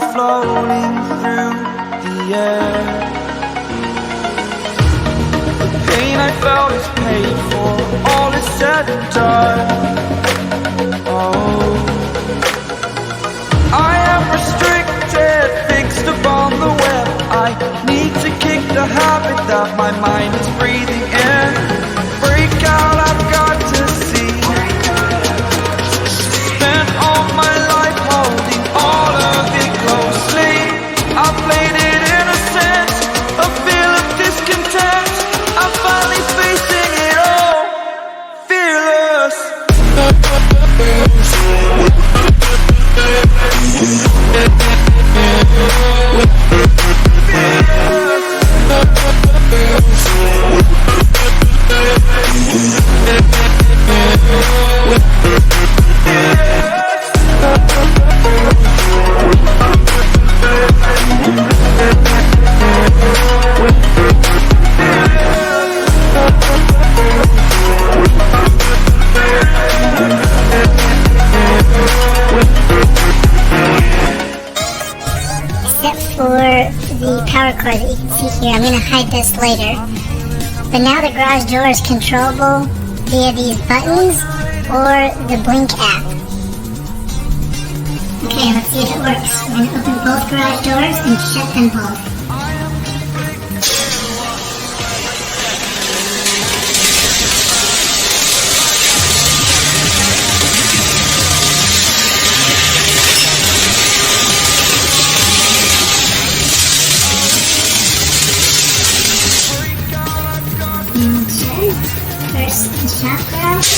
I'm floating through the air. The pain I felt is paid for, all is said and done. Oh, I am restricted, fixed upon the web. I need to kick the habit that my mind is breathing in. Break out, I've got to see. Spent all my life holding all of it closely. I played it innocent, a feel of discontent. I'm finally facing it all, fearless. Except for the power cord that you can see here. I'm going to hide this later. But now the garage door is controllable via these buttons or the Blink app. Okay, let's see if it works. We're going to open both garage doors and shut them both. First, the shop garage.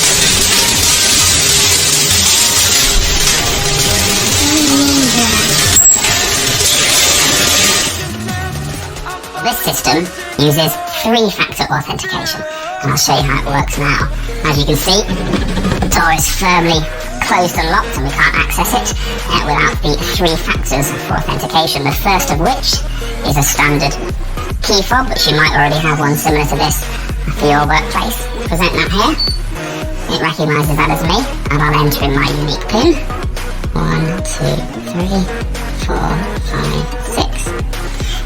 This system uses three-factor authentication, and I'll show you how it works now. As you can see, the door is firmly closed and locked, and we can't access it without the three factors of authentication. The first of which is a standard key fob, which you might already have one similar to this for your workplace. Present that here. It recognises that as me, and I'll enter in my unique PIN. 1, 2, 3, 4, 5, 6.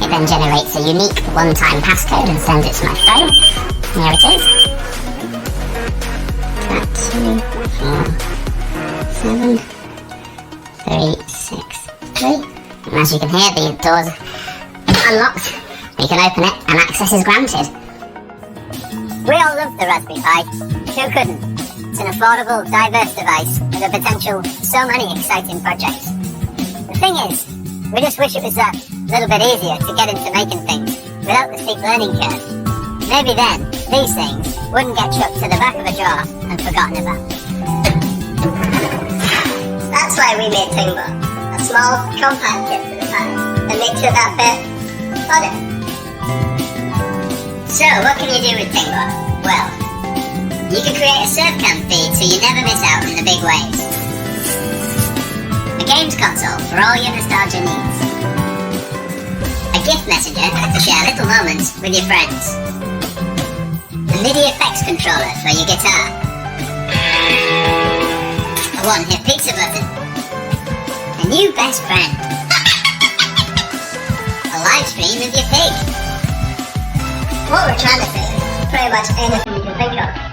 It then generates a unique one-time passcode and sends it to my phone. Here it is. 2, 4, 7, 3, 6, 3. And as you can hear, the door's unlocked. We can open it and access is granted. We all love the Raspberry Pi. Who couldn't? It's an affordable, diverse device with the potential for so many exciting projects. The thing is, we just wish it was that little bit easier to get into making things without the steep learning curve. Maybe then, these things wouldn't get chucked to the back of a drawer and forgotten about. That's why we made TINGBOT, a small, compact kit for the Pi that makes it that bit harder. So, what can you do with TINGBOT? Well, you can create a surfcam feed so you never miss out on the big waves. A games console for all your nostalgia needs. A gift messenger to share little moments with your friends. A MIDI effects controller for your guitar. A one-hit pizza button. A new best friend. A live stream with your pig. What we're trying to say is pretty much anything you can think of.